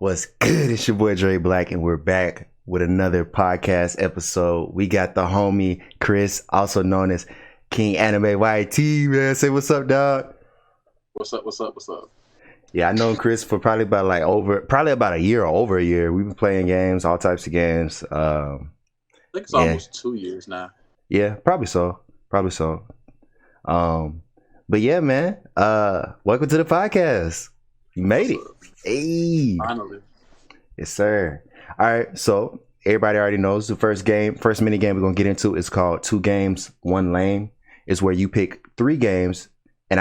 What's good? It's your boy DreBlack, and we're back with another podcast episode. We got the homie Kris, also known as King Anime YT, man. Say what's up, dog. What's up? Yeah, I know Kris for probably about a year or over a year. We've been playing games, all types of games. I think it's almost 2 years now. Yeah, probably so. But yeah, man. Welcome to the podcast. You made it. Hey. Finally. Yes, sir. All right, so everybody already knows the first mini game we're gonna get into is called 2 Games, 1 Lane. It's where you pick 3 games, and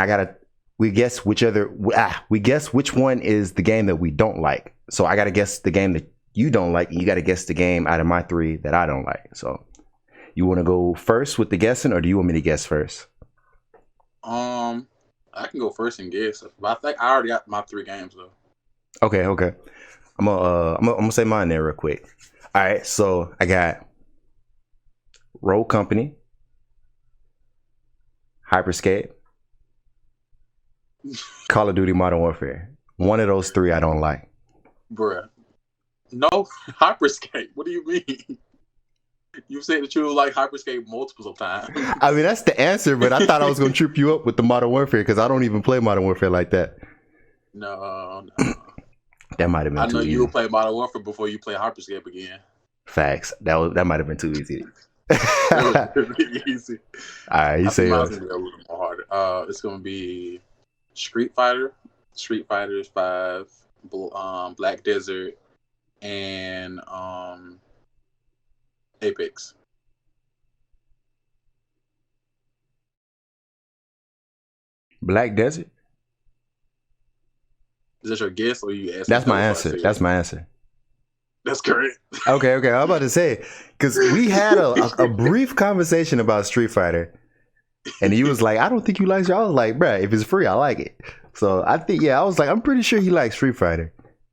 we guess which one is the game that we don't like. So I gotta guess the game that you don't like, and you gotta guess the game out of my 3 that I don't like. So you want to go first with the guessing, or do you want me to guess first? I can go first and guess, but I think I already got my 3 games though. Okay. I'm gonna say mine there real quick. All right, so I got Roll Company, Hyperscape, Call of Duty Modern Warfare. One of those 3 I don't like. Bruh. No, Hyperscape. What do you mean? You said that you like Hyperscape multiple times. I mean, that's the answer, but I thought I was gonna trip you up with the Modern Warfare because I don't even play Modern Warfare like that. No. That might have been too easy. I know you will play Modern Warfare before you play Hyperscape again. Facts. That might have been too easy. It was really easy. All right, you say yours. It's gonna be a little more harder. It's gonna be Street Fighter 5, Black Desert, and Apex. Black Desert? Is that your guess, or you asking? That's my answer. That's correct. Okay. I'm about to say, because we had a brief conversation about Street Fighter, and he was like, "I don't think you like it." I was like, "Bruh, if it's free, I like it." So I think, I was like, I'm pretty sure he likes Street Fighter.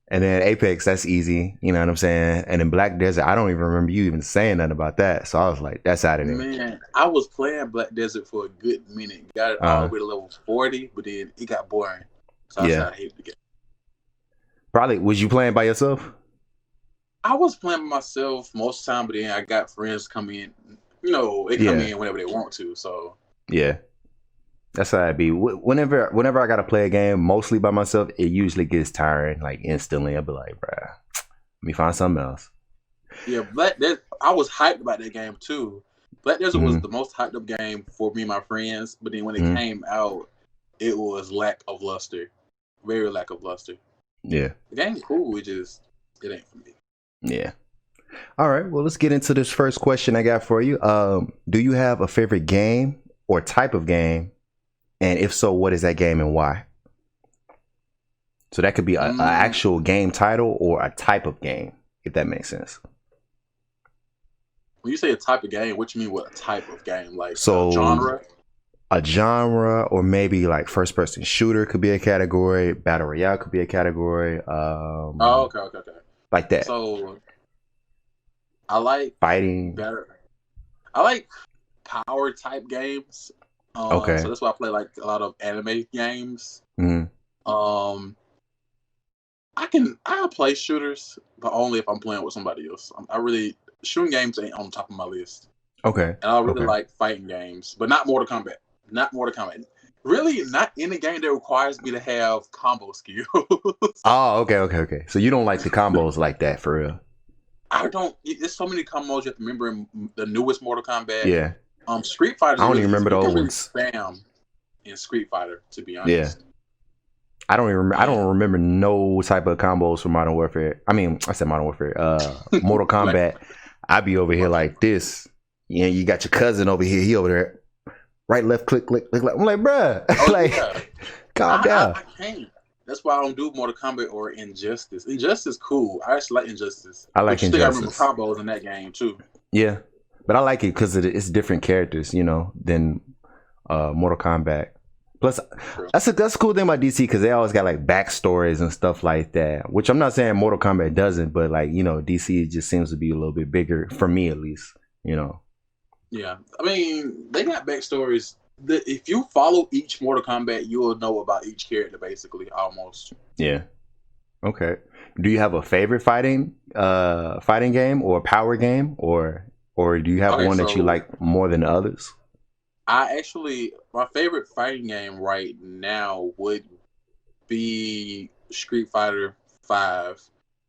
And then Apex, that's easy. You know what I'm saying? And then Black Desert, I don't even remember you even saying nothing about that. So I was like, that's out of there. Man, I was playing Black Desert for a good minute. Got it all the way to level 40, but then it got boring. So I started hating the game. Probably, was you playing by yourself? I was playing by myself most of the time, but then I got friends come in. You know, they come in whenever they want to. So yeah. That's how it be. Whenever I gotta play a game, mostly by myself, it usually gets tiring. Like instantly, I'll be like, "Bruh, let me find something else." Yeah, Black Desert. I was hyped about that game too. Black Desert was the most hyped up game for me and my friends. But then when it came out, it was lack of luster, very lack of luster. Yeah, the game's cool. It ain't for me. Yeah. All right. Well, let's get into this first question I got for you. Do you have a favorite game or type of game? And if so, what is that game and why? So that could be an actual game title or a type of game, if that makes sense. When you say a type of game, what you mean with a type of game? Like so, a genre? A genre, or maybe like first-person shooter could be a category. Battle Royale could be a category. Okay. Like that. So I like fighting. I like power type games. Okay. So that's why I play like a lot of anime games. Mm-hmm. I play shooters, but only if I'm playing with somebody else. Shooting games ain't on top of my list. Okay. And I really like fighting games, but not Mortal Kombat. Really, not any game that requires me to have combo skills. Oh, okay. So you don't like the combos like that, for real? I don't. There's so many combos you have to remember in the newest Mortal Kombat. Yeah. Street Fighter. I don't even remember the old ones. Spam in Street Fighter, to be honest. Yeah. I don't remember no type of combos from Modern Warfare. I mean, I said Modern Warfare. Mortal Kombat. I be over here like this. Yeah, you got your cousin over here. He over there. Right, left, click. I'm like, bruh. Calm down. I can't. That's why I don't do Mortal Kombat or Injustice. Injustice cool. I actually like Injustice. I like Injustice. You still got to remember combos in that game too. Yeah. But I like it because it's different characters, than Mortal Kombat. Plus, that's a cool thing about DC because they always got like backstories and stuff like that. Which I'm not saying Mortal Kombat doesn't, but like DC just seems to be a little bit bigger for me at least. Yeah, I mean they got backstories. If you follow each Mortal Kombat, you will know about each character basically almost. Yeah. Okay. Do you have a favorite fighting game or power game, or do you have Okay, one that you so like more than others? my favorite fighting game right now would be Street Fighter 5.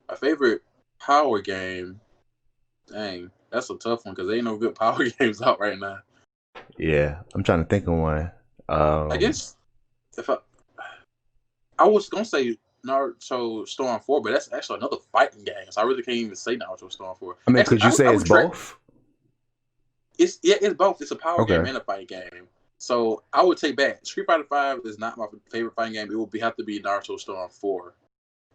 My favorite power game, dang, that's a tough one because there ain't no good power games out right now. Yeah, I'm trying to think of one. I guess if I was gonna say Naruto Storm 4, but that's actually another fighting game, so I really can't even say Naruto Storm 4. I mean, Actually, could you say I it's would track. both? It's both. It's a power game Okay. and a fighting game. So I would take back Street Fighter 5 is not my favorite fighting game. It would have to be Naruto Storm 4.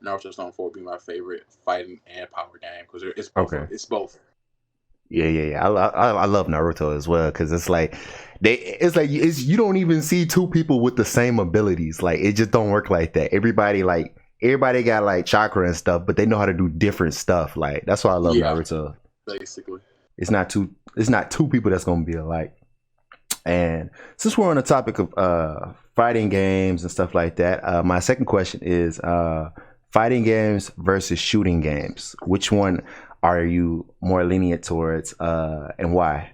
Naruto Storm 4 would be my favorite fighting and power game because it's both. Okay. It's both. Yeah. I love Naruto as well because it's like you don't even see two people with the same abilities. Like it just don't work like that. Everybody got like chakra and stuff, but they know how to do different stuff. Like that's why I love Naruto. Basically. It's not two people that's gonna be alike. And since we're on the topic of fighting games and stuff like that, my second question is fighting games versus shooting games. Which one are you more lenient towards, and why?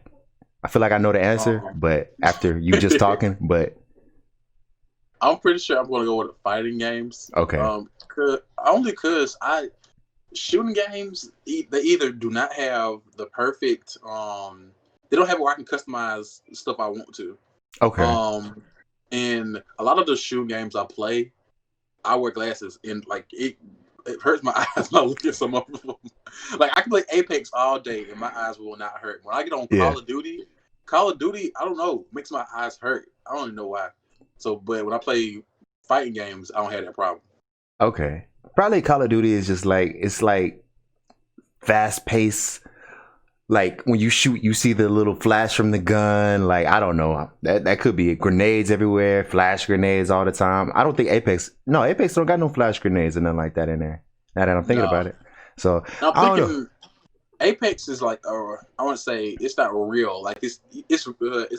I feel like I know the answer, but after you just talking, but I'm pretty sure I'm going to go with the fighting games. Okay. Only because shooting games, they either do not have the perfect they don't have where I can customize stuff I want to. Okay. And a lot of the shooting games I play, I wear glasses and like it hurts my eyes by looking at some of them. Like I can play Apex all day and my eyes will not hurt. When I get on Call of Duty, I don't know, makes my eyes hurt. I don't even know why. So, but when I play fighting games, I don't have that problem. Okay. Probably Call of Duty is just like it's like fast paced. Like when you shoot, you see the little flash from the gun. Like I don't know, that could be grenades everywhere, flash grenades all the time. I don't think Apex don't got no flash grenades or nothing like that in there. Now that I'm thinking about it, so I'm I don't thinking know. Apex is like I want to say it's not real. Like it's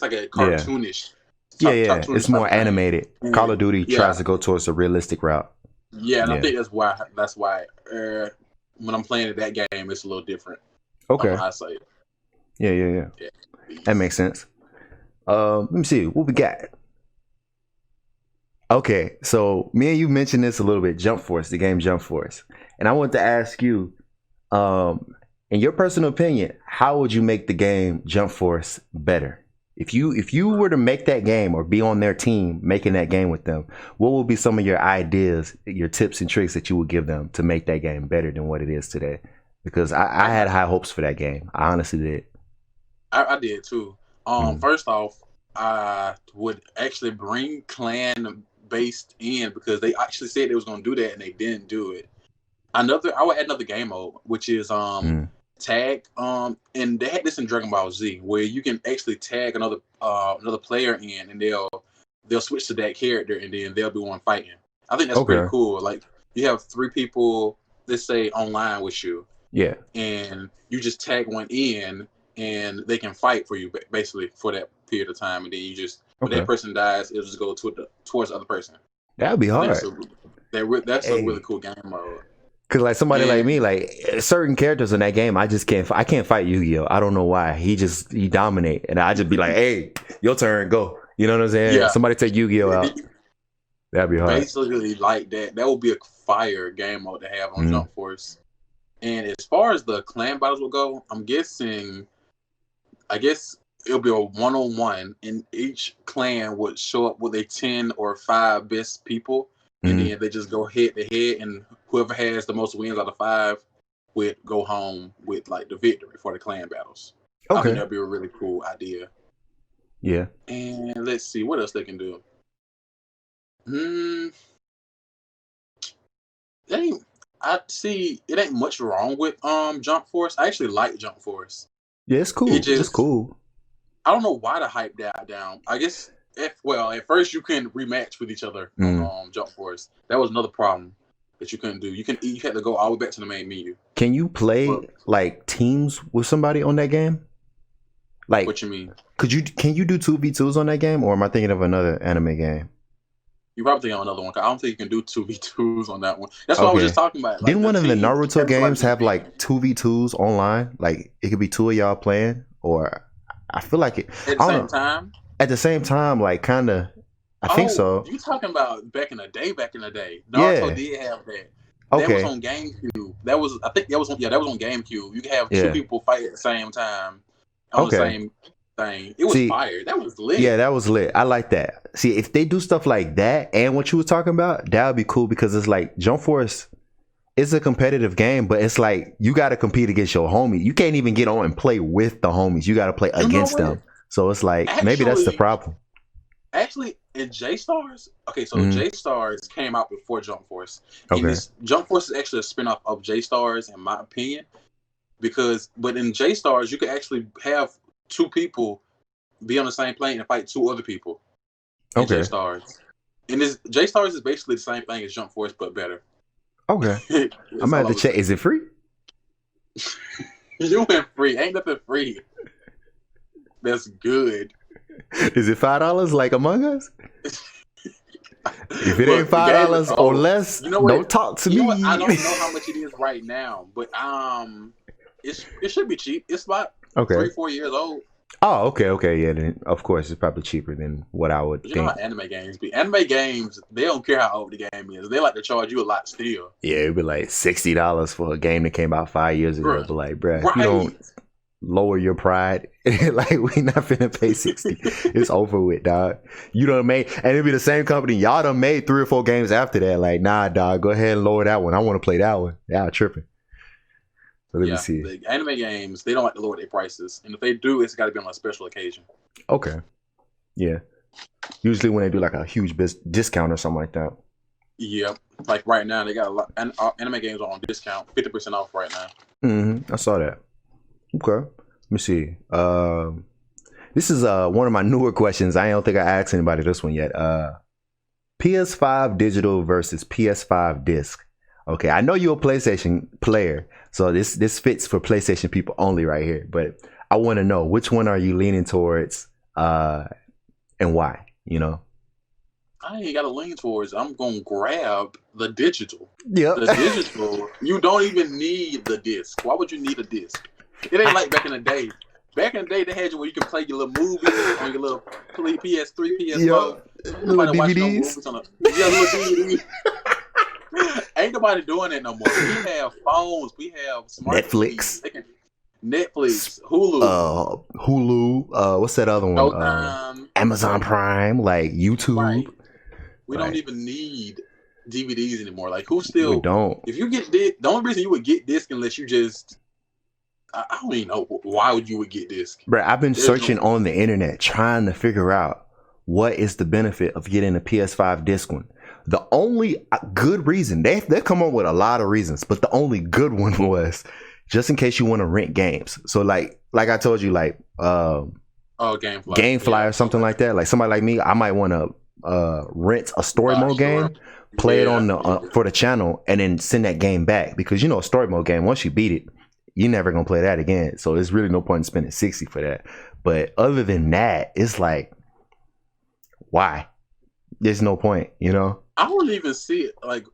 like a cartoonish. Yeah. It's more animated. And, Call of Duty tries to go towards a realistic route. Yeah, and I think that's why when I'm playing that game, it's a little different. Okay. I say. Yeah. That makes sense. Let me see what we got. Okay, so me and you mentioned this a little bit. Jump Force, the game Jump Force, and I want to ask you, in your personal opinion, how would you make the game Jump Force better? If you were to make that game or be on their team making that game with them, what would be some of your ideas, your tips and tricks that you would give them to make that game better than what it is today? Because I had high hopes for that game. I honestly did. I did too. First off, I would actually bring clan based in because they actually said they was going to do that and they didn't do it. I would add another game mode, which is tag. And they had this in Dragon Ball Z where you can actually tag another player in, and they'll switch to that character, and then they'll be one fighting. I think that's pretty cool. Like you have 3 people, let's say, online with you. Yeah. And you just tag one in, and they can fight for you basically for that period of time, and then you just when that person dies, it'll just go towards the other person. That'd be hard. That's a really cool game mode. Cause like somebody like me, like certain characters in that game, I can't fight Yu-Gi-Oh. I don't know why. He dominate, and I just be like, hey, your turn, go. You know what I'm saying? Yeah. Somebody take Yu-Gi-Oh out. That'd be hard. Basically, like that would be a fire game mode to have on Jump Force. And as far as the clan battles will go, I guess it'll be a 1-on-1, and each clan would show up with a 10 or 5 best people, and then they just go head to head, and whoever has the most wins out of 5 would go home with like the victory for the clan battles. I think that'd be a really cool idea. Yeah. And let's see what else they can do. It ain't much wrong with Jump Force. I actually like Jump Force. Yeah, it's cool. It's cool. I don't know why the hype died down. I guess at first you couldn't rematch with each other on Jump Force. That was another problem that you couldn't do. You had to go all the way back to the main menu. Can you play like teams with somebody on that game? Like what you mean? Can you do 2v2s on that game, or am I thinking of another anime game? You probably think on another one. 'Cause I don't think you can do 2v2s on that one. That's what I was Okay. just talking about. Like, Didn't one of the team- Naruto games have team. like 2v2s online? Like it could be two of y'all playing, or I feel like it at the I don't same know. time? At the same time, like kind of. I think so. You talking about back in the day? Naruto Yeah. did have that. That was Okay. on GameCube. I think that was on GameCube. You could have two Yeah. people fight at the same time on the same thing. It was See, fire. That was lit. Yeah, that was lit. I like that. See, if they do stuff like that and what you were talking about, that would be cool because it's like Jump Force is a competitive game, but it's like you got to compete against your homie. You can't even get on and play with the homies. You got to play against them. So it's like maybe that's the problem. Actually, in J-Stars, okay, so J-Stars came out before Jump Force. Okay. And Jump Force is actually a spinoff of J-Stars, in my opinion. But in J-Stars, you could actually have two people be on the same plane and fight two other people. In J-Stars. And J-Stars is basically the same thing as Jump Force, but better. Okay. I'm gonna have to check. Is it free? You went free. Ain't nothing free. That's good. Is it $5 like Among Us? If it ain't $5 or less, don't talk to me. I don't know how much it is right now, but it should be cheap. It's about 3-4 years old. Oh, okay. Yeah, then of course it's probably cheaper than what I would think. You know how anime games be. Anime games, they don't care how old the game is. They like to charge you a lot still. Yeah, it'd be like $60 for a game that came out 5 years ago. But like, bruh, you don't lower your pride. Like, we not finna pay 60. It's over with, dog. You done made, and it'd be the same company. Y'all done made 3 or 4 games after that. Like, nah, dog, go ahead and lower that one. I want to play that one. Y'all tripping. So let me see. The anime games, they don't like to lower their prices. And if they do, it's got to be on a special occasion. Okay. Yeah. Usually when they do like a huge discount or something like that. Yep. Like right now, they got a lot. Anime games are on discount, 50% off right now. I saw that. Okay. Let me see. This is one of my newer questions. I don't think I asked anybody this one yet. PS5 Digital versus PS5 Disc. Okay, I know you're a PlayStation player, so this fits for PlayStation people only right here. But I want to know, which one are you leaning towards, and why? You know, I ain't got to lean towards. I'm gonna grab the digital. Yeah, the digital. You don't even need the disc. Why would you need a disc? It ain't like back in the day. Back in the day, they had you where you can play your little movies on your little PS3, PS4. Little DVDs. No movies on little DVD. Ain't nobody doing that no more. We have phones. We have smart Netflix. Netflix, Hulu. What's that other one? Amazon Prime, like YouTube. Right. We don't even need DVDs anymore. Like, who still? We don't. If you get the only reason you would get disc unless you just. I don't even know why would you would get disc. Bro, I've been searching on the internet trying to figure out what is the benefit of getting a PS5 disc one. The only good reason, they've come up with a lot of reasons, but the only good one was just in case you want to rent games. So like I told you, like Gamefly or something like that. Like somebody like me, I might want to rent a story mode game, play it on the for the channel, and then send that game back, because a story mode game, once you beat it, you're never gonna play that again. So there's really no point in spending $60 for that. But other than that, it's like, why? There's no point, I don't even see it. Like,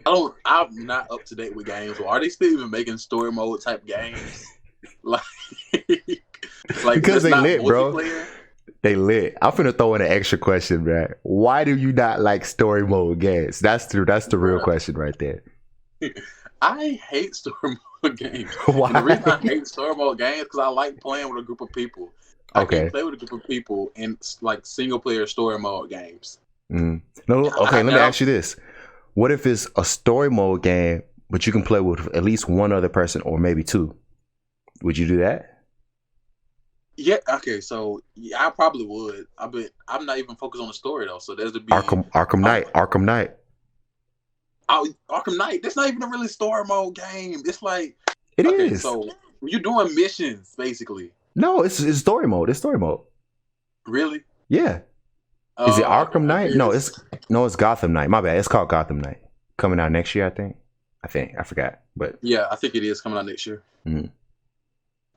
I'm not up to date with games. Or are they still even making story mode type games? Like because they lit, bro. They lit. I'm finna throw in an extra question, bro. Why do you not like story mode games? That's the real question right there. I hate story mode games. Why? And the reason I hate story mode games because I like playing with a group of people. I can't play with a group of people in like single player story mode games. No, okay, let me ask you this. What if it's a story mode game, but you can play with at least one other person or maybe two? Would you do that? Yeah, okay, so I probably would. I'm not even focused on the story though, so there's the Arkham Knight. Oh, Arkham Knight. That's not even a really story mode game. It's like it is. So you're doing missions basically. No, it's story mode. It's story mode. Really? Yeah. Is it Arkham Knight? No, it's Gotham Knight. My bad. It's called Gotham Knight. Coming out next year, I think. I forgot. But yeah, I think it is coming out next year. Mm-hmm.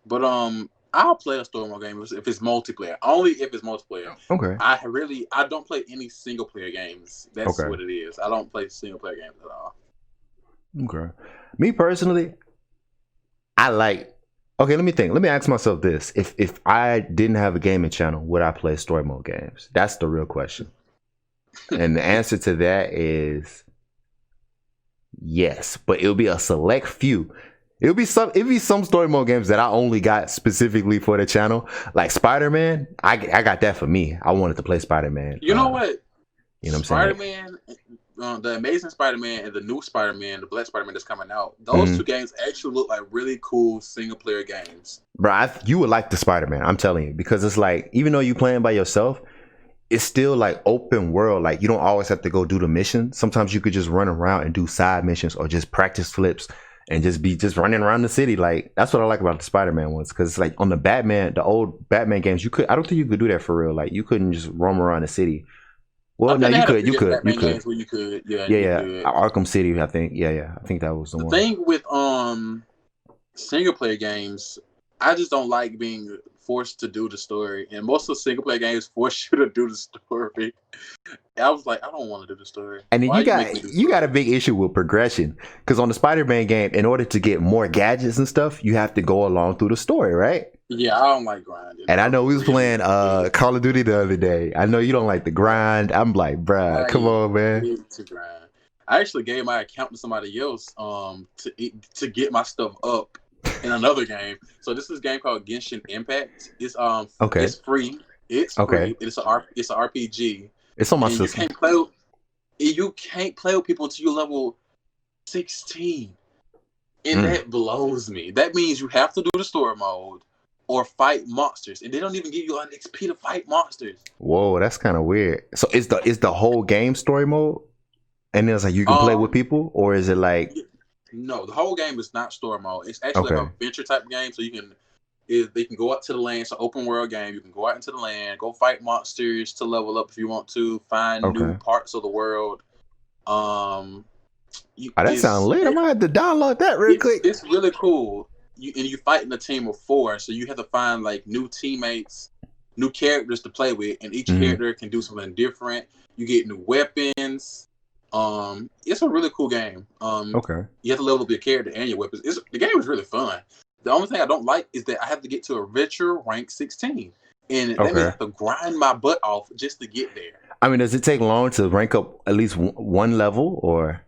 But I'll play a story mode game if it's multiplayer. Only if it's multiplayer. Okay. I don't play any single player games. That's Okay. what it is. I don't play single player games at all. Okay. Me personally, I like. Okay, let me think. Let me ask myself this: if I didn't have a gaming channel, would I play story mode games? That's the real question. And the answer to that is yes, but it'll be a select few. It'll be some story mode games that I only got specifically for the channel, like Spider-Man. I got that for me. I wanted to play Spider-Man. You know what? You know what I'm Spider-Man, the Amazing Spider-Man and the new Spider-Man, the Black Spider-Man that's coming out. Those two games actually look like really cool single player games. Bro, you would like the Spider-Man. I'm telling you, because it's like even though you're playing by yourself, it's still like open world. Like you don't always have to go do the mission. Sometimes you could just run around and do side missions or just practice flips and just running around the city. Like that's what I like about the Spider-Man ones, because like on the old Batman games, I don't think you could do that for real. Like you couldn't just roam around the city. Well, no, you could. Games where you could. Yeah. Arkham City, I think. Yeah. I think that was the one. The thing with single player games, I just don't like being forced to do the story, and most of the single player games force you to do the story. I was like, I don't want to do the story. And then you got a big issue with progression, because on the Spider-Man game, in order to get more gadgets and stuff, you have to go along through the story, right? Yeah, I don't like grinding. And I know we was playing Call of Duty the other day. I know you don't like the grind. I'm like, bruh, come on, man. To grind. I actually gave my account to somebody else to get my stuff up in another game. So this is a game called Genshin Impact. It's okay. It's free. It's okay. Free. It's an RPG. It's on my system. You can't play with people until you're level 16. And that blows me. That means you have to do the story mode or fight monsters, and they don't even give you an XP to fight monsters. Whoa, that's kind of weird. So is the whole game story mode, and it's like you can play with people, or is it like? No, the whole game is not story mode. It's actually like an adventure type game. So they can go out to the land. It's an open world game. You can go out into the land, go fight monsters to level up if you want to, find new parts of the world. That sounds lit. I might have to download that real quick. It's really cool. You fight in a team of 4, so you have to find like new teammates, new characters to play with, and each character can do something different. You get new weapons. It's a really cool game. You have to level up your character and your weapons. The game is really fun. The only thing I don't like is that I have to get to a richer rank 16, and that means I have to grind my butt off just to get there. I mean, does it take long to rank up at least one level, or?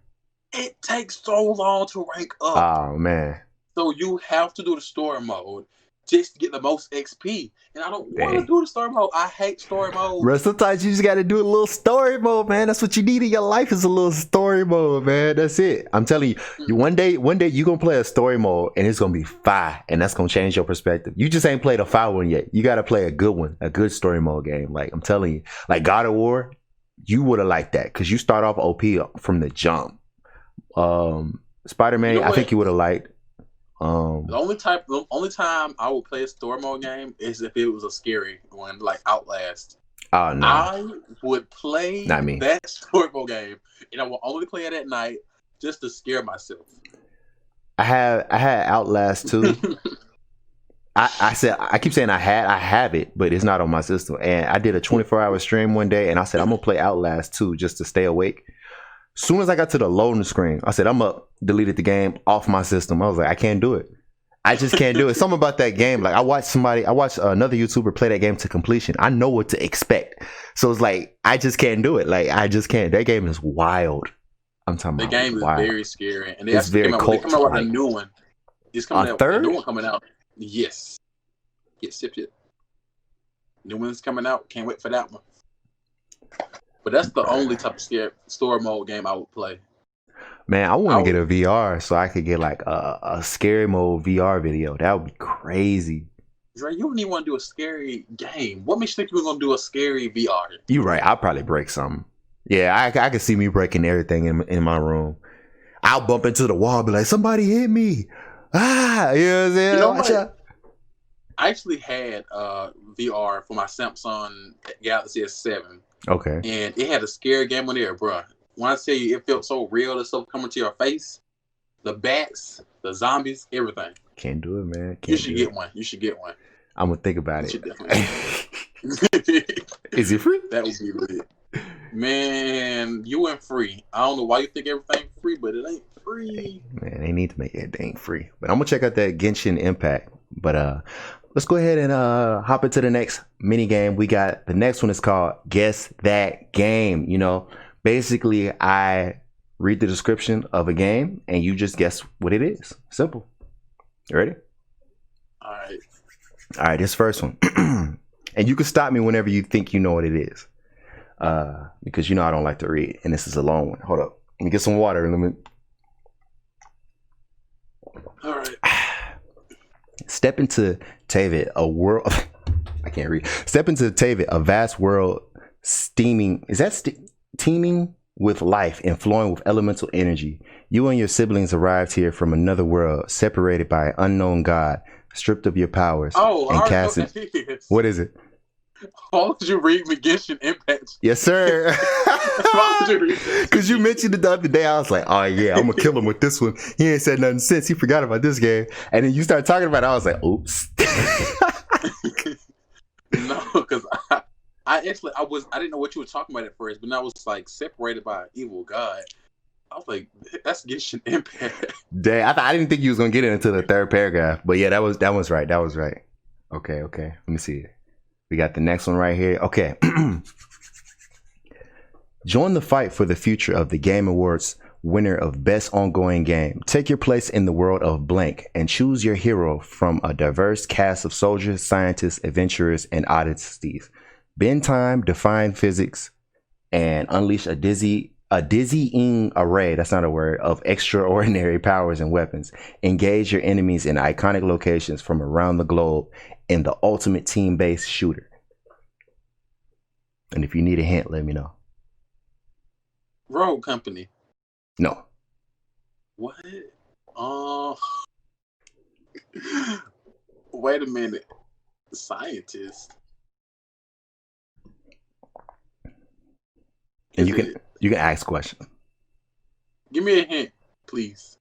It takes so long to rank up. Oh man. So you have to do the story mode just to get the most XP. And I don't want to do the story mode. I hate story mode. Bro, sometimes you just got to do a little story mode, man. That's what you need in your life, is a little story mode, man. That's it. I'm telling you, one day you're going to play a story mode and it's going to be fire. And that's going to change your perspective. You just ain't played a fire one yet. You got to play a good one, a good story mode game. Like, I'm telling you, like God of War, you would have liked that because you start off OP from the jump. Spider-Man, I think you would have liked. The only time I would play a story mode game is if it was a scary one, like Outlast. Oh no! I would play that story mode game, and I will only play it at night just to scare myself. I had Outlast too. I keep saying I have it, but it's not on my system. And I did a 24-hour stream one day, and I said I'm gonna play Outlast too, just to stay awake. Soon as I got to the loading screen, I said I'm up, deleted the game off my system. I was like, I can't do it. I just can't do it. Something about that game. Like I watched another YouTuber play that game to completion. I know what to expect. So it's like, I just can't do it. Like I just can't. That game is wild. I'm talking about. The game is very scary, and it's very cult. They come out with a new one. It's coming out. Third? A new one coming out. Yes. It. New one's coming out. Can't wait for that one. But that's the only type of story mode game I would play. Man, I want to get a VR so I could get like a scary mode VR video. That would be crazy. Dre, you don't even want to do a scary game. What makes you think you were going to do a scary VR? You're right. I'll probably break something. Yeah, I can see me breaking everything in my room. I'll bump into the wall and be like, somebody hit me. You know what I'm saying? You know what? I actually had VR for my Samsung Galaxy S7. Okay. And it had a scary game on there, bro. When I tell you, it felt so real, the stuff coming to your face, the bats, the zombies, everything. Can't do it, man. You should get one. I'm gonna think about You should it. definitely. Is it free? That would be lit. Man, you went free. I don't know why you think everything free, but it ain't free. Man, they need to make it dang free. But I'm gonna check out that Genshin Impact. But let's go ahead and hop into the next mini game. We got the next one is called Guess That Game. You know, basically I read the description of a game and you just guess what it is. Simple. You ready? All right, this first one. And you can stop me whenever you think you know what it is. Because you know I don't like to read, and this is a long one. Hold up. Let me get some water. All right. Step into Tavit, a world. I can't read. Step into Tavit, a vast world steaming. Is that teeming with life and flowing with elemental energy? You and your siblings arrived here from another world, separated by an unknown god, stripped of your powers. Oh, and I cast already know what that is. What is it? Why would you read Genshin Impact? Yes, sir. Because you mentioned it the other day. I was like, oh, yeah, I'm going to kill him with this one. He ain't said nothing since. He forgot about this game. And then you started talking about it. I was like, oops. No, because I didn't know what you were talking about at first, but I was like separated by an evil god. I was like, that's Genshin Impact. Dang, I didn't think you was going to get it until the third paragraph. But yeah, that was right. That was right. Okay. Let me see. We got the next one right here. Okay. Join the fight for the future of the Game Awards winner of Best Ongoing Game. Take your place in the world of blank and choose your hero from a diverse cast of soldiers, scientists, adventurers, and oddities. Bend time, define physics, and unleash a dizzying array, that's not a word, of extraordinary powers and weapons. Engage your enemies in iconic locations from around the globe in the ultimate team-based shooter. And if you need a hint, let me know. Rogue Company. No. What? Wait a minute. Scientist. And you can ask questions. Give me a hint, please.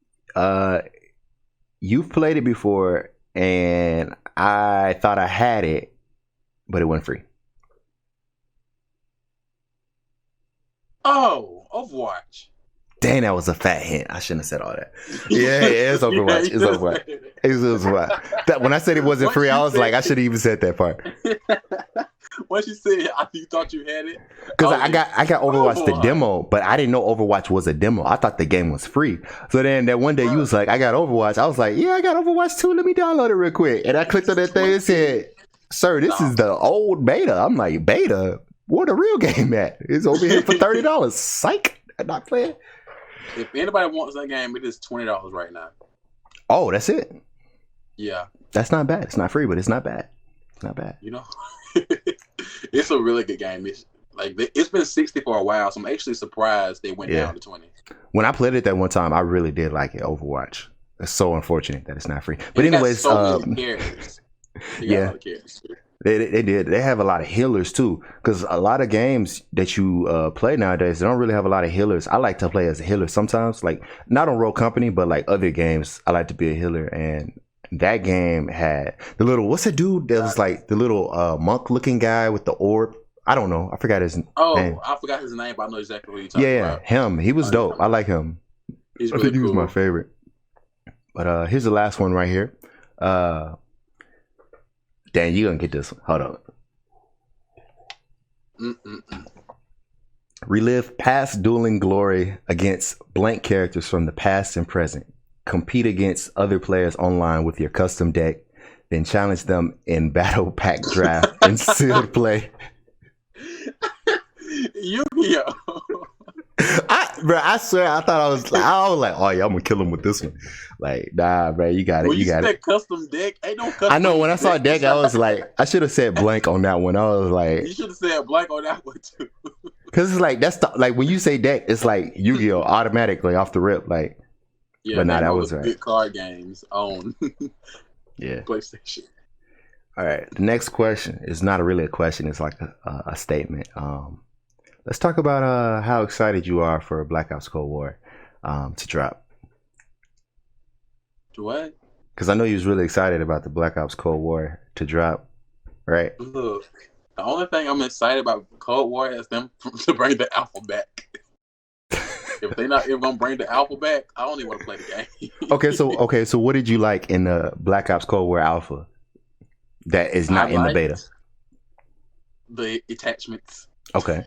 You've played it before, and I thought I had it, but it went free. Oh, Overwatch. Dang, that was a fat hint. I shouldn't have said all that. Yeah, it's Overwatch. It's Overwatch. It's Overwatch. That, when I said it wasn't free, I was like, I should have even said that part. Once you said, you thought you had it. Because I got Overwatch the demo, but I didn't know Overwatch was a demo. I thought the game was free. So then that one day you was like, I got Overwatch. I was like, yeah, I got Overwatch too. Let me download it real quick. And I clicked on that thing and said, sir, this is the old beta. I'm like, beta? Where the real game at? It's over here for $30. Psych. I'm not playing. If anybody wants that game, it is $20 right now. Oh, that's it? Yeah. That's not bad. It's not free, but it's not bad. It's not bad. You know, it's a really good game. It's been 60 for a while, so I'm actually surprised they went down to 20. When I played it that one time, I really did like it, Overwatch. It's so unfortunate that it's not free. But it anyways, so many characters. Yeah. They did. They have a lot of healers too, because a lot of games that you play nowadays, they don't really have a lot of healers. I like to play as a healer sometimes, like not on Rogue Company, but like other games, I like to be a healer. And that game had the little, what's the dude that was like the little monk looking guy with the orb? I don't know. I forgot his name. I forgot his name, but I know exactly what you're talking about. Yeah, him. He was dope. I like him. He's I really think he was cool. my favorite. But here's the last one right here. Dan, you gonna get this one. Hold on. Relive past dueling glory against blank characters from the past and present. Compete against other players online with your custom deck. Then challenge them in battle pack draft and sealed play. Yu-Gi-Oh! I swear, I thought I was like, oh yeah, I'm gonna kill him with this one. Like, nah, bro, you got it. When you got it. Custom deck, ain't no custom. I know. When I saw deck, I was like, I should have said blank on that one. I was like, you should have said blank on that one too. Because it's like like when you say deck, it's like Yu-Gi-Oh! Automatically off the rip, like. Yeah, but nah, that was right. Good card games on. Yeah. PlayStation. All right. The next question is not really a question. It's like a statement. Let's talk about how excited you are for Black Ops Cold War to drop. What? Because I know you was really excited about the Black Ops Cold War to drop, right? Look, the only thing I'm excited about Cold War is them to bring the alpha back. If they're not even gonna bring the alpha back, I don't even want to play the game. Okay, so what did you like in the Black Ops Cold War Alpha that is not in the beta? The attachments. Okay.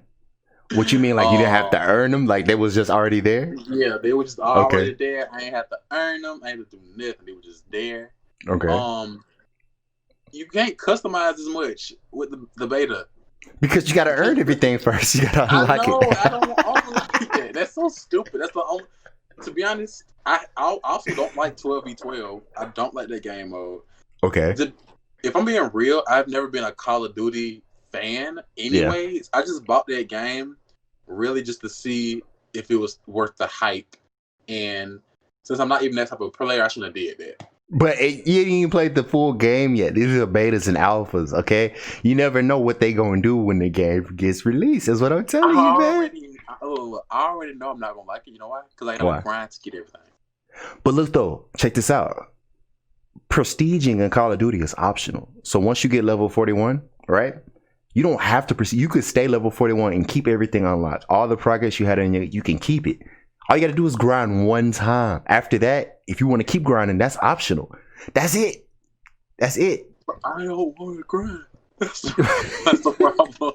What you mean, like you didn't have to earn them? Like they was just already there? Yeah, they were just already there. I ain't have to earn them. I ain't have to do nothing. They were just there. Okay. You can't customize as much with the beta. Because you gotta earn everything first. You gotta unlock it. I don't like that. That's so stupid. That's the only. To be honest, I also don't like 12v12. I don't like that game mode. Okay. If I'm being real, I've never been a Call of Duty fan. Anyways, I just bought that game really just to see if it was worth the hype. And since I'm not even that type of player, I shouldn't have did that. But you didn't even play the full game yet. These are betas and alphas, okay? You never know what they gonna do when the game gets released. Is what I'm telling you, man. I already know I'm not gonna like it. You know why? Because I don't grind to get everything. But look though, check this out. Prestiging in Call of Duty is optional. So once you get level 41, right? You don't have to proceed. You could stay level 41 and keep everything unlocked. All the progress you had in you can keep it. All you got to do is grind one time. After that, if you want to keep grinding, that's optional. That's it. That's it. I don't want to grind. That's the problem.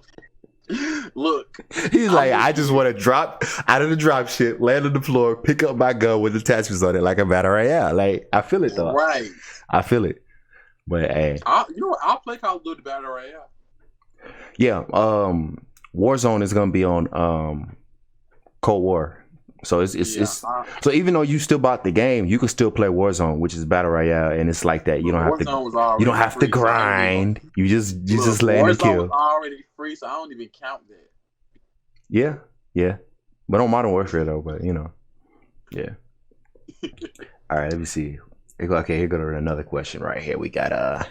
Look. He's like, I just want to drop out of the drop ship, land on the floor, pick up my gun with attachments on it like a battle royale. Like, I feel it though. Right. I feel it. But hey. You know what? I'll play Call of Duty battle royale. Yeah. Warzone is going to be on Cold War. So it's so even though you still bought the game, you can still play Warzone, which is battle royale, and it's like that. You don't have to grind. You just land and kill. Was already free, so I don't even count that. Yeah. But on Modern Warfare though, but you know, yeah. All right, let me see. Okay, here go to another question right here. We got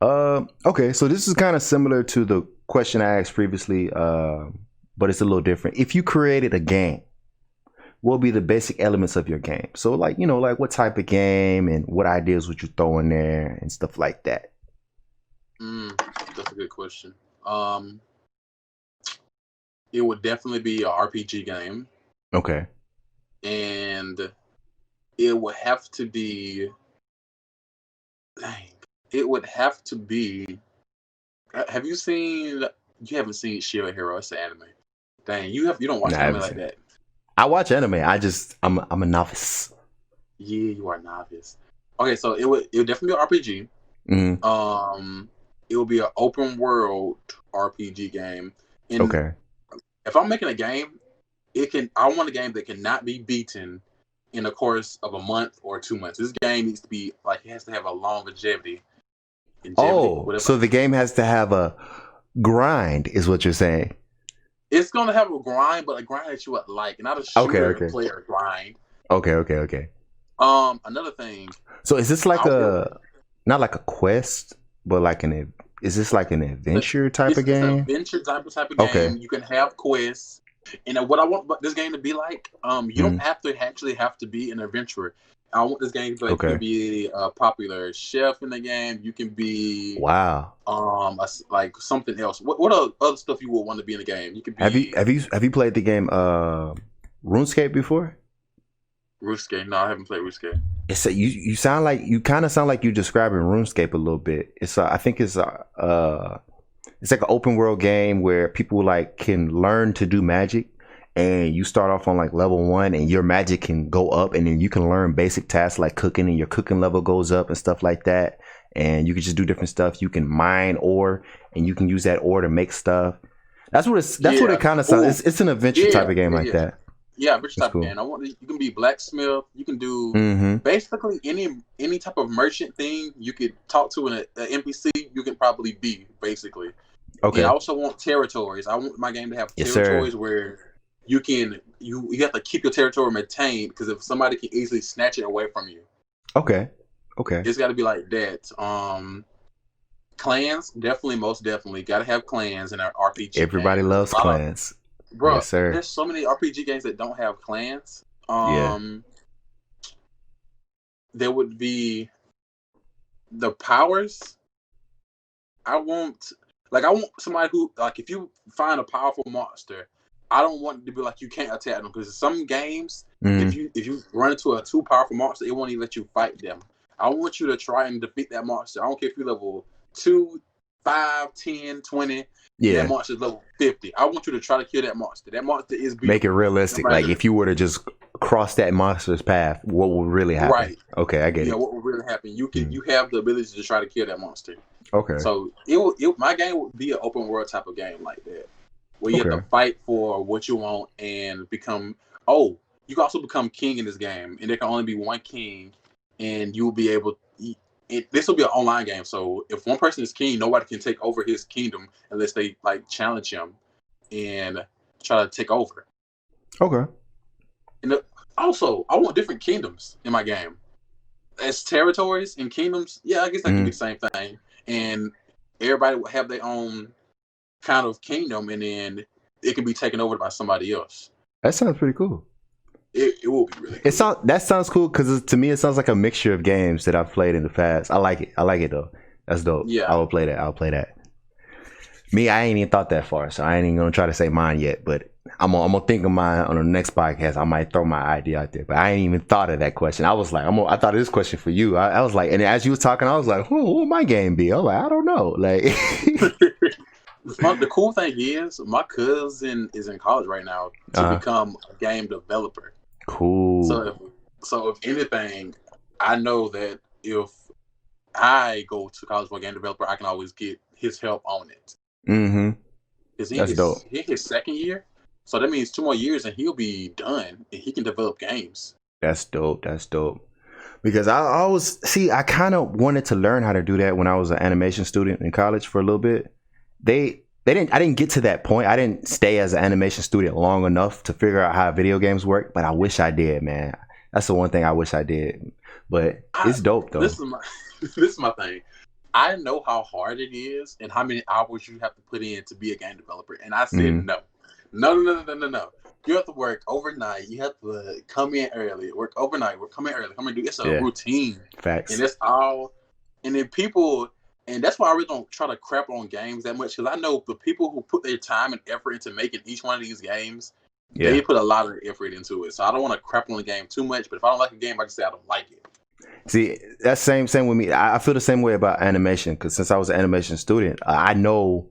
okay, so this is kind of similar to the question I asked previously, but it's a little different. If you created a game, what would be the basic elements of your game? So like, you know, like what type of game and what ideas would you throw in there and stuff like that? That's a good question. It would definitely be an RPG game. Okay. And it would have to be, it would have to be, have you haven't seen Shield Hero? It's an anime. Dang, you don't watch anime like that. I watch anime. I'm a novice. Yeah, you are a novice. Okay, so it would definitely be an RPG. Mm-hmm. It would be an open world RPG game. And okay. If I'm making a game, I want a game that cannot be beaten in the course of a month or 2 months. This game needs to be like, it has to have a longevity. So the game has to have a grind, is what you're saying? It's gonna have a grind, but a grind that you would like, not a shooter player grind. Okay. Another thing. So is this like not like a quest, but like is this like an adventure type of game? It's an adventure type of game. Okay. You can have quests. And what I want this game to be like, you don't have to actually have to be an adventurer. I want this game to be like, you can be a popular chef in the game. You can be like something else. What other stuff you would want to be in the game? You could be. Have you played the game RuneScape before? RuneScape? No, I haven't played RuneScape. It's you kind of sound like you're describing RuneScape a little bit. I think it's like an open world game where people like can learn to do magic. And you start off on like level 1 and your magic can go up, and then you can learn basic tasks like cooking, and your cooking level goes up and stuff like that. And you can just do different stuff. You can mine ore, and you can use that ore to make stuff. That's what it kind of sounds. It's an adventure type of game like that. Yeah, adventure type of game. You can be blacksmith. You can do basically any type of merchant thing you could talk to an NPC. You can probably be basically. Okay. And I also want territories. I want my game to have territories where you have to keep your territory maintained, because if somebody can easily snatch it away from you. Okay. It's got to be like that. Clans, most definitely got to have clans in our RPG. Everybody loves clans, bro. Yes, sir. There's so many RPG games that don't have clans. there would be the powers. I want somebody who, like, if you find a powerful monster, I don't want it to be like you can't attack them, because some games, if you run into a too powerful monster, it won't even let you fight them. I want you to try and defeat that monster. I don't care if you're level 2, 5, 10, 20. Yeah, that monster's level 50. I want you to try to kill that monster. That monster is beautiful. Make it realistic. Like, if you were to just cross that monster's path, what would really happen? Right. Okay, I get it. Yeah, what would really happen? You have the ability to try to kill that monster. Okay. So my game would be an open world type of game like that, where you have to fight for what you want and become. Oh, you can also become king in this game, and there can only be one king, and you will be able. This will be an online game, so if one person is king, nobody can take over his kingdom unless they like challenge him and try to take over. Okay. And also, I want different kingdoms in my game. As territories and kingdoms, yeah, I guess that can be the same thing. And everybody will have their own kind of kingdom, and then it can be taken over by somebody else. That sounds pretty cool. It will be really cool. That sounds cool, because to me it sounds like a mixture of games that I've played in the past. I like it though. That's dope. Yeah, I will play that. Me, I ain't even thought that far, so I ain't even gonna try to say mine yet. But I'm gonna think of mine on the next podcast. I might throw my idea out there, but I ain't even thought of that question. I was like, I thought of this question for you. I was like, and as you was talking, I was like, what would my game be? I was like, I don't know. Like, the cool thing is, my cousin is in college right now to become a game developer. Cool. So if anything, I know that if I go to college for a game developer, I can always get his help on it. Mm-hmm. That's dope. He his second year, so that means 2 more years and he'll be done and he can develop games. That's dope. Because I kind of wanted to learn how to do that when I was an animation student in college for a little bit. I didn't get to that point. I didn't stay as an animation student long enough to figure out how video games work, but I wish I did, man. That's the one thing I wish I did. But it's dope though. This is my thing. I know how hard it is and how many hours you have to put in to be a game developer. And I said no. You have to work overnight. You have to come in early, work overnight, come in early, come and do. It's a routine. Facts. And that's all. And then people. And that's why I really don't try to crap on games that much, because I know the people who put their time and effort into making each one of these games, they put a lot of effort into it. So I don't want to crap on the game too much, but if I don't like a game, I can say I don't like it. See, that's same with me. I feel the same way about animation, because since I was an animation student, I know,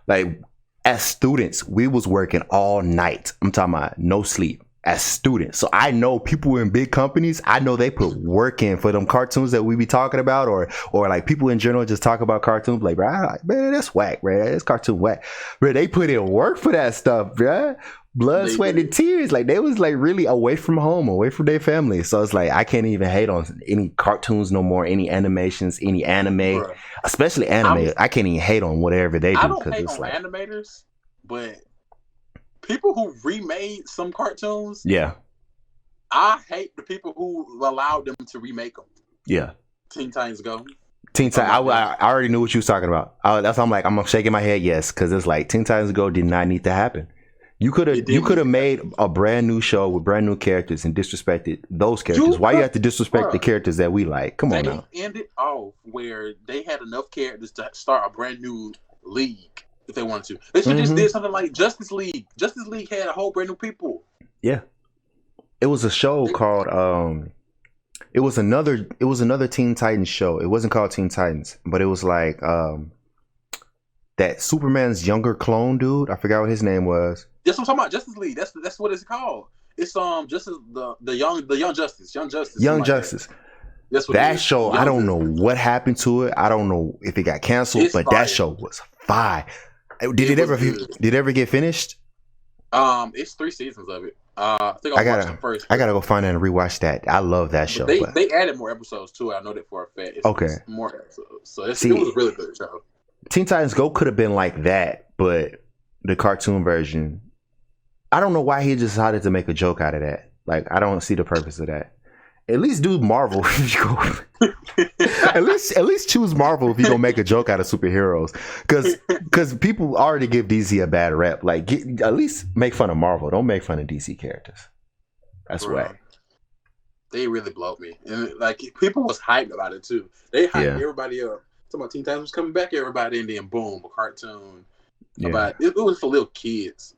like, as students, we was working all night. I'm talking about no sleep. As students, so I know people in big companies, I know they put work in for them cartoons that we be talking about, or like people in general just talk about cartoons, like, bro, man, that's whack, bro, that's cartoon whack, bro. They put in work for that stuff, bro. Blood, sweat, and tears. Like, they was like really away from home, away from their family. So it's like I can't even hate on any cartoons no more, any animations, any anime, bro. Especially anime. I can't even hate on whatever they do. I don't hate on animators, but people who remade some cartoons, I hate the people who allowed them to remake them. Yeah, Teen Titans Go. Teen Titans. I already knew what you was talking about. That's why I'm like, I'm shaking my head yes, because it's like Teen Titans Go did not need to happen. You could have made a brand new show with brand new characters and disrespected those characters. Why you have to disrespect the characters that we like? Come on now. They ended off where they had enough characters to start a brand new league. If they wanted to, they should just did something like Justice League. Justice League had a whole brand new people. Yeah, it was a show called it was another Teen Titans show. It wasn't called Teen Titans, but it was like that Superman's younger clone dude. I forgot what his name was. That's what I'm talking about. Justice League. That's what it's called. It's Justice the Young Justice. Young Justice. That's what that show. I don't know what happened to it. I don't know if it got canceled, but that show was fire. Did it ever get finished? It's 3 seasons of it. I think I watched the first. I gotta go find and rewatch that. I love that show. They added more episodes too. I know that for a fact. It's more episodes, so it was a really good show. Teen Titans Go could have been like that, but the cartoon version, I don't know why he decided to make a joke out of that. Like, I don't see the purpose of that. At least do Marvel. at least choose Marvel if you gonna make a joke out of superheroes, because people already give DC a bad rep. Like, at least make fun of Marvel. Don't make fun of DC characters. That's whack. they really blowed me, and like people was hyped about it too. They hyped everybody up. Talking about Teen Titans was coming back, everybody, and then boom, a cartoon about it was for little kids.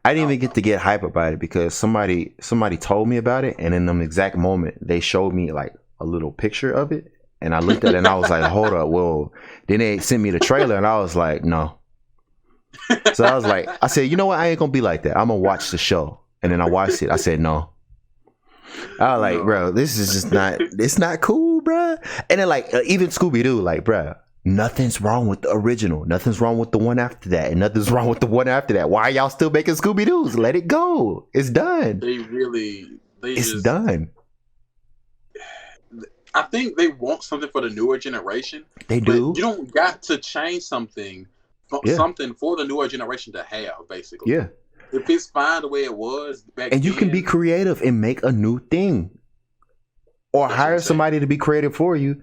I didn't even get to get hype about it because somebody told me about it, and in the exact moment they showed me like a little picture of it, and I looked at it and I was like, hold up, whoa. Then they sent me the trailer and I was like, no. So I was like, I said, you know what, I ain't gonna be like that. I'm gonna watch the show. And then I watched it. I said no. I was like, bro, this is just not, it's not cool, bro. And then like even Scooby-Doo, like, bro, nothing's wrong with the original. Nothing's wrong with the one after that. And nothing's wrong with the one after that. Why are y'all still making Scooby-Doos? Let it go. It's done. It's done. I think they want something for the newer generation. They do. You don't got to change something for the newer generation to have, basically. Yeah. If it's fine the way it was back and you then, can be creative and make a new thing, or hire somebody to be creative for you,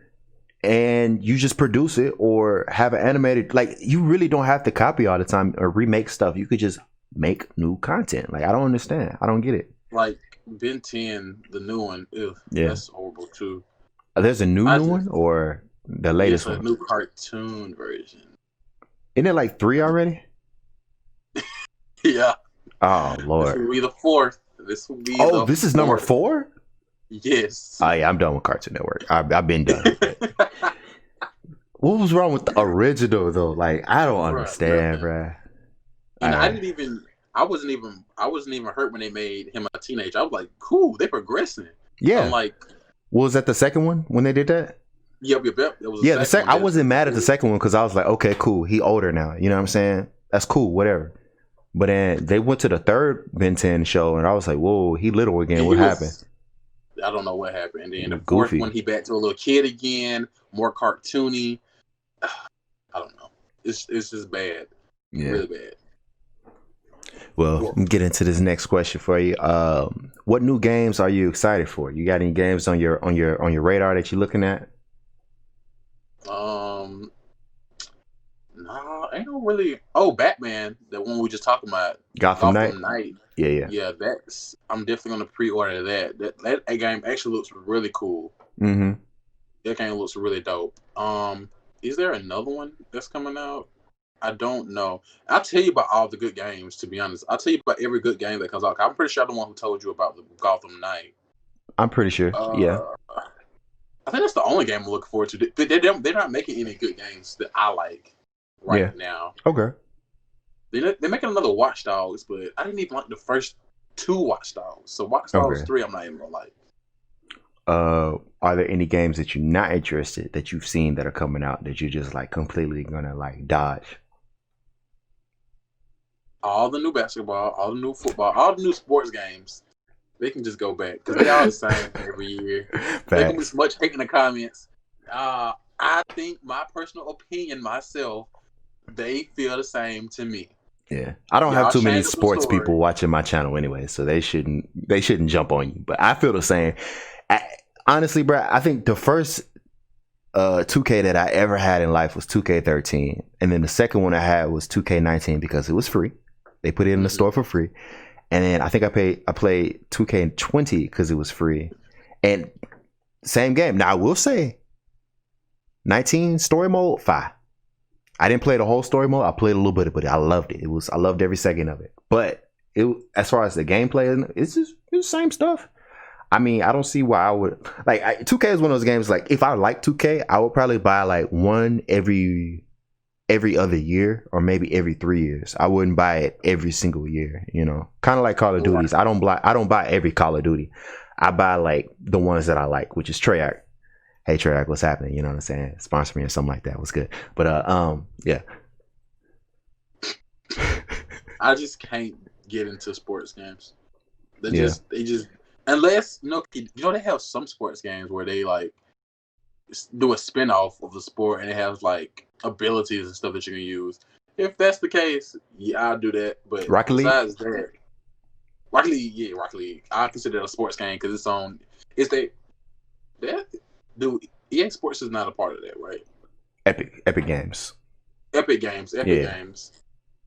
and you just produce it or have an animated. Like, you really don't have to copy all the time or remake stuff. You could just make new content. Like, I don't understand. I don't get it. Like Ben 10, the new one. That's horrible too. There's a new one or the latest one? A new cartoon version. Isn't it like 3 already? Yeah. Oh Lord. This will be the 4th. This will be. This is number 4. Yes. Oh yeah, I'm done with Cartoon Network. I've been done with it. What was wrong with the original though? Like, I don't understand, bro. And I wasn't even hurt when they made him a teenager. I was like, cool, they're progressing. Yeah. I'm like, was that the second one when they did that? Yep. It was the second. I wasn't mad at the second one because I was like, okay, cool. He older now. You know what I'm saying? That's cool. Whatever. But then they went to the third Ben 10 show, and I was like, whoa, he little again. What happened? I don't know what happened. And then the fourth one, he back to a little kid again, more cartoony. I don't know. It's just bad. Yeah. Really bad. Well, let me get into this next question for you. What new games are you excited for? You got any games on your radar that you're looking at? No, ain't no really. Oh, Batman, the one we just talking about. Gotham Knight. Yeah. I'm definitely gonna pre-order that. That game actually looks really cool. Mm-hmm. That game looks really dope. Is there another one that's coming out? I don't know. I'll tell you about all the good games, to be honest. I'll tell you about every good game that comes out. I'm pretty sure I'm the one who told you about the Gotham Knight. I'm pretty sure. Yeah. I think that's the only game I'm looking forward to. They're not making any good games that I like now. Okay. They're making another Watch Dogs, but I didn't even like the first 2 Watch Dogs. So Watch Dogs 3, I'm not even gonna like. Are there any games that you're not interested that you've seen that are coming out that you're just like completely gonna like dodge? All the new basketball, all the new football, all the new sports games, they can just go back because they all the same every year. There can be so much hate in the comments. I think my personal opinion, myself, they feel the same to me. Yeah, I don't have too many sports people watching my channel anyway, so they shouldn't jump on you. But I feel the same. Honestly, bro, I think the first 2K that I ever had in life was 2K13, and then the second one I had was 2K19 because it was free. They put it in the store for free, and then I think I played 2K20 because it was free, and same game. Now I will say, 19 story mode, fire. I didn't play the whole story mode. I played a little bit of it. I loved it. I loved every second of it. But as far as the gameplay, it's the same stuff. I mean, I don't see why I would 2K is one of those games. Like, if I like 2K, I would probably buy like one every other year or maybe every 3 years. I wouldn't buy it every single year. You know, kind of like Call of Duties. I don't buy every Call of Duty. I buy like the ones that I like, which is Treyarch. Hey Treyarch, what's happening? You know what I'm saying? Sponsor me or something like that. What's good? But yeah. I just can't get into sports games. They just unless they have some sports games where they like do a spin-off of the sport and it has like abilities and stuff that you can use. If that's the case, yeah, I'll do that. But Rocket League? Besides that, Rocket League. I consider it a sports game because it's on. Dude, EA Sports is not a part of that, right? Epic Games. Epic Games.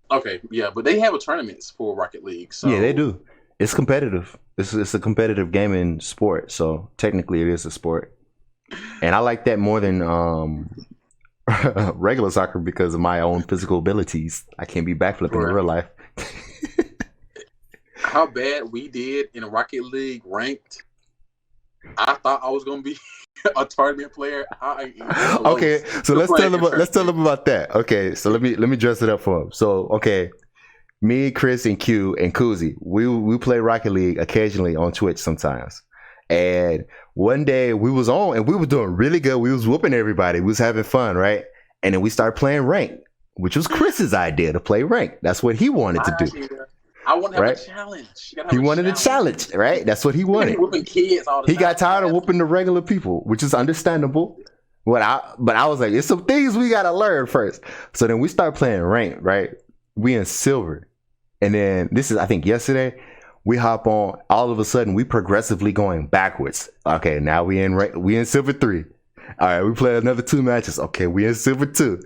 Okay, yeah, but they have tournaments for Rocket League. So yeah, they do. It's competitive. It's a competitive gaming sport, so technically it is a sport. And I like that more than regular soccer because of my own physical abilities. I can't be backflipping in real life. How bad we did in Rocket League ranked. I thought I was gonna be a tournament player. Okay, so let's tell them about that. Okay, so let me dress it up for them. So okay, me, Kris, and Q and Koozie, we play Rocket League occasionally on Twitch sometimes. And one day we was on and we were doing really good. We was whooping everybody. We was having fun, right? And then we started playing rank, which was Chris's idea to play rank. That's what he wanted to do. I want to have a challenge. He wanted a challenge, right? That's what he wanted. Whooping kids all the time. He got tired of whooping the regular people, which is understandable. But I was like, it's some things we gotta learn first. So then we start playing rank, right? We in silver, and then this is I think yesterday. We hop on. All of a sudden, we progressively going backwards. Okay, now we in silver 3. All right, we play another 2 matches. Okay, we in silver 2.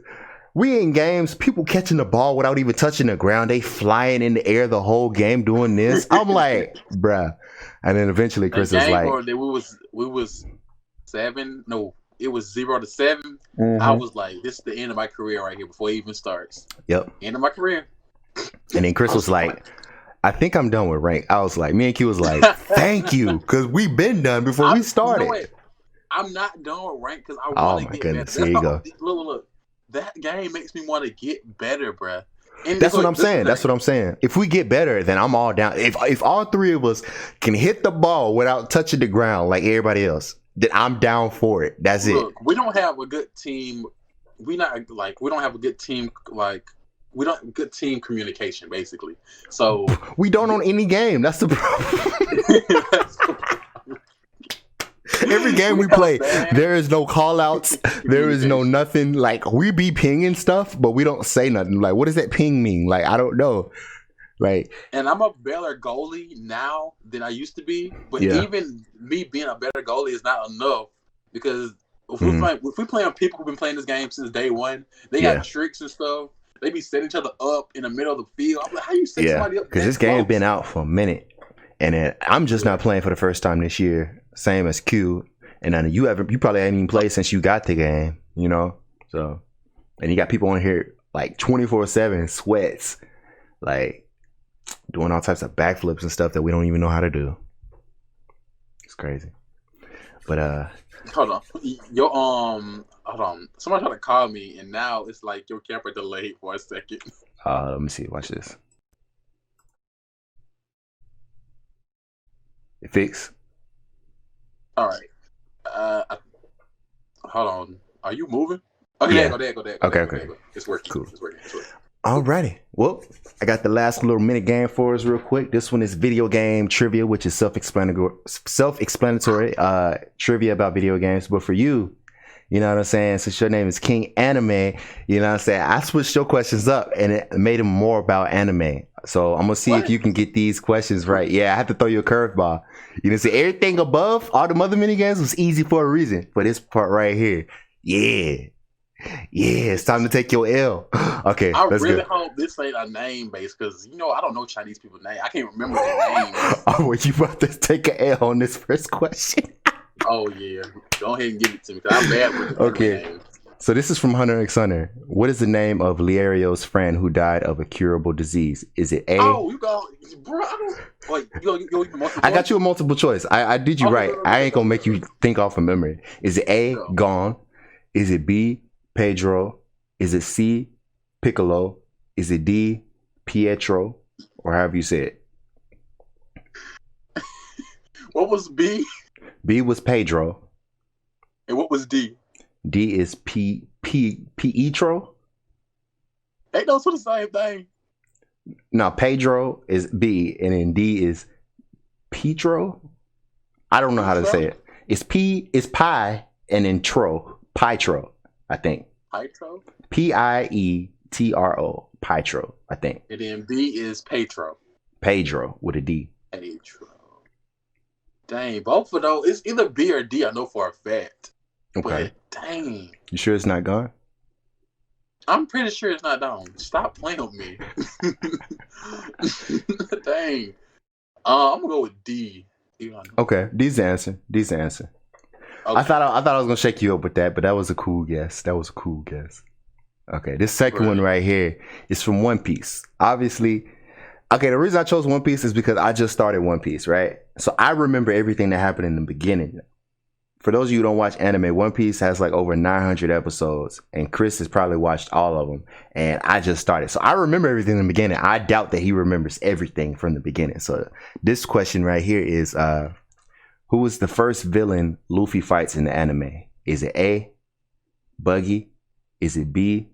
We in games, people catching the ball without even touching the ground. They flying in the air the whole game doing this. I'm like, bruh. And then eventually Kris is like, we was 7. No, it was 0-7. Mm-hmm. I was like, this is the end of my career right here before it even starts. Yep. End of my career. And then Kris was like, I think I'm done with rank. I was like, me and Q was like, thank you, because we've been done before we started. You know I'm not done with rank because I want to get goodness. better. Here you go. Look. That game makes me want to get better, bruh. That's what I'm saying. That's what I'm saying. If we get better, then I'm all down. If all 3 of us can hit the ball without touching the ground like everybody else, then I'm down for it. That's it. We don't have a good team. We don't have a good team. We don't have good team communication, basically. So we don't on any game. That's the problem. Every game we play, there is no call outs. There is no nothing. Like, we be pinging stuff, but we don't say nothing. Like, what does that ping mean? Like, I don't know. Like, and I'm a better goalie now than I used to be. But even me being a better goalie is not enough because if we play on people who've been playing this game since day one, they got tricks and stuff. They be setting each other up in the middle of the field. I'm like, how you set somebody up? Because this game's been out for a minute. And then I'm just not playing for the first time this year. Same as Q. And then you probably haven't even played since you got the game, you know? So, and you got people on here like 24/7 sweats, like doing all types of backflips and stuff that we don't even know how to do. It's crazy. But hold on. Somebody tried to call me and now it's like your camera delayed for a second. Let me see. Watch this. It fixed. All right. Hold on. Are you moving? Okay, there go. Okay. It's working. Cool. It's working. Alrighty. Well, I got the last little minute game for us real quick. This one is video game trivia, which is self-explanatory trivia about video games. But for you, you know what I'm saying? Since your name is King Anime, you know what I'm saying? I switched your questions up and it made them more about anime. So I'm going to see if you can get these questions right. Yeah, I have to throw you a curveball. You know, see, everything above, all the other mini games was easy for a reason. But this part right here, yeah, it's time to take your L. Okay, I really hope this ain't a name base because, you know, I don't know Chinese people's name. I can't remember their names. Oh, well, you about to take an L on this first question? Oh, yeah. Go ahead and give it to me because I'm bad with the names. So this is from Hunter x Hunter. What is the name of Liario's friend who died of a curable disease? Is it A? Oh, you go, bro. I don't. Wait, you go multiple choice? I got you a multiple choice. I did you right. I ain't gonna make you think off of memory. Is it A, Gon? Is it B, Pedro? Is it C, Piccolo? Is it D, Pietro? Or however you say it. What was B? B was Pedro. And what was D? D is Pietro. Ain't those for the same thing? No, Pedro is B, and then D is Pietro. I don't know how to say it. It's P, it's Pi, and then Tro. Pietro, I think. Pietro? Pietro. Pietro, I think. And then B is Petro. Pedro with a D. Petro. Dang, both of those. It's either B or D, I know for a fact. Okay. But, dang. You sure it's not gone? I'm pretty sure it's not down. Stop playing with me. Dang. I'm gonna go with D. Okay, D's the answer. D's the answer. Okay. I thought I was gonna shake you up with that, but that was a cool guess. Okay, this second one right here is from One Piece. Obviously, okay, the reason I chose One Piece is because I just started One Piece, right? So I remember everything that happened in the beginning. For those of you who don't watch anime, One Piece has like over 900 episodes, and Kris has probably watched all of them, and I just started. So I remember everything in the beginning. I doubt that he remembers everything from the beginning. So this question right here is, who was the first villain Luffy fights in the anime? Is it A, Buggy? Is it B,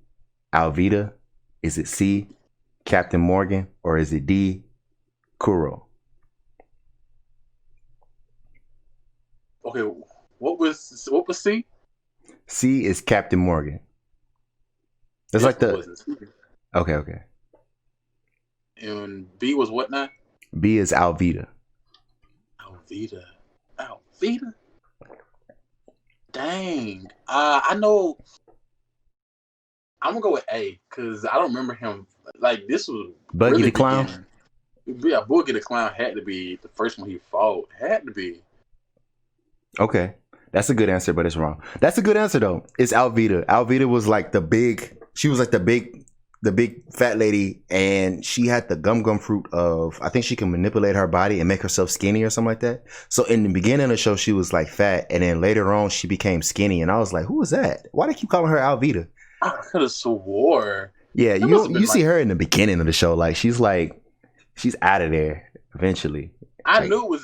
Alvita? Is it C, Captain Morgan? Or is it D, Kuro? Okay, what was C? C is Captain Morgan. It's like the... Okay. And B was what now? B is Alvita. Alvita. Dang. I know. I'm gonna go with A because I don't remember him. Like, this was Buggy really the Clown. Yeah, Buggy the Clown had to be the first one he fought. Had to be. Okay, that's a good answer, but it's wrong. That's a good answer though. It's Alvita. Alvita was like the big fat lady, and she had the gum fruit of, I think she can manipulate her body and make herself skinny or something like that. So in the beginning of the show, she was like fat, and then later on she became skinny, and I was like, who is that? Why do they keep calling her Alvita? I could have swore. Yeah, you see her in the beginning of the show, like she's out of there eventually. I knew.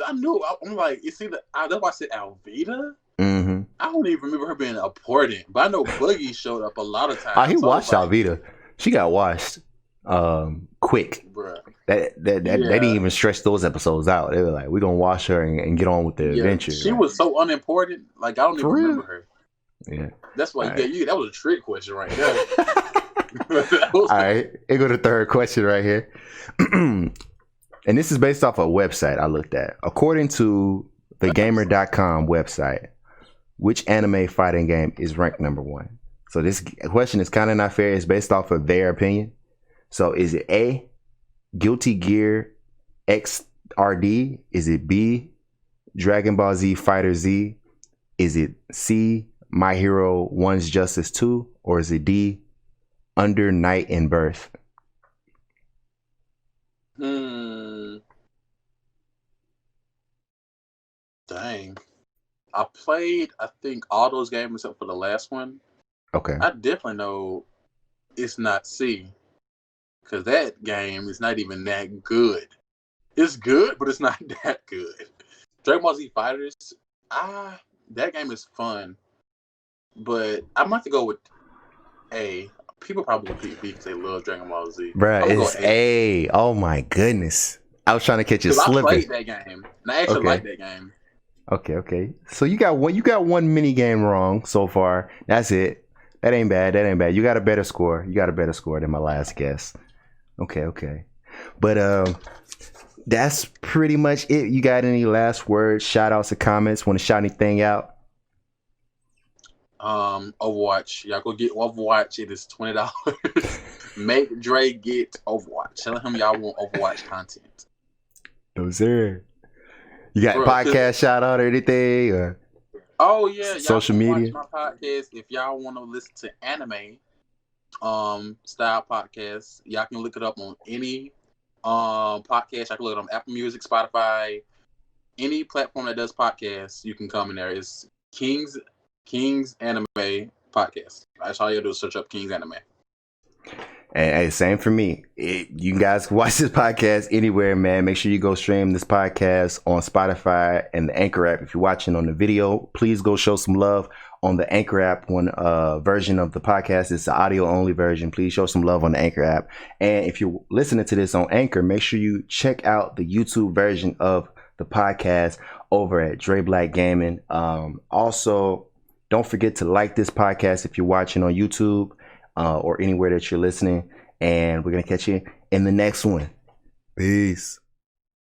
I'm like, it's either. That's why I said Alvita. Mm-hmm. I don't even remember her being important, but I know Buggy showed up a lot of times. He watched Alvita. She got washed quick. Bruh. They didn't even stretch those episodes out. They were like, we're gonna wash her and get on with the adventure. She was so unimportant. Like, I don't even remember her. Yeah. That's why that was a trick question right there. All right. Here go the third question right here. And this is based off a website I looked at. According to the gamer.com website, which anime fighting game is ranked number 1? So this question is kind of not fair. It's based off of their opinion. So is it A, Guilty Gear XRD? Is it B, Dragon Ball Z Fighter Z? Is it C, My Hero One's Justice 2? Or is it D, Under Night in Birth? Dang. I played, I think, all those games except for the last one. Okay. I definitely know it's not C. Because that game is not even that good. It's good, but it's not that good. Dragon Ball Z Fighters, that game is fun. But I'm going to go with A. People probably pick B because they love Dragon Ball Z. Bruh, it's A. Oh my goodness. I was trying to catch you slipping. I played that game. And I actually like that game. Okay. So you got one mini game wrong so far. That's it. That ain't bad. You got a better score. Than my last guess. Okay. But that's pretty much it. You got any last words, shout outs, or comments? Want to shout anything out? Overwatch. Y'all go get Overwatch. It is $20. Make Dre get Overwatch. Tell him y'all want Overwatch content. No sir. You got podcast shout out or anything? Or yeah, social media. Watch my podcast. If y'all want to listen to anime style podcasts, y'all can look it up on any podcast. I can look it on Apple Music, Spotify, any platform that does podcasts. You can come in there. It's Kings Anime Podcast. That's all you do is search up Kings Anime. And hey, same for me. You guys can watch this podcast anywhere, man. Make sure you go stream this podcast on Spotify and the Anchor app. If you're watching on the video, please go show some love on the Anchor app. One version of the podcast is the audio only version. Please show some love on the Anchor app. And if you're listening to this on Anchor, make sure you check out the YouTube version of the podcast over at DreBlackGaming. Also, don't forget to like this podcast if you're watching on YouTube. Or anywhere that you're listening, and we're gonna catch you in the next one. Peace.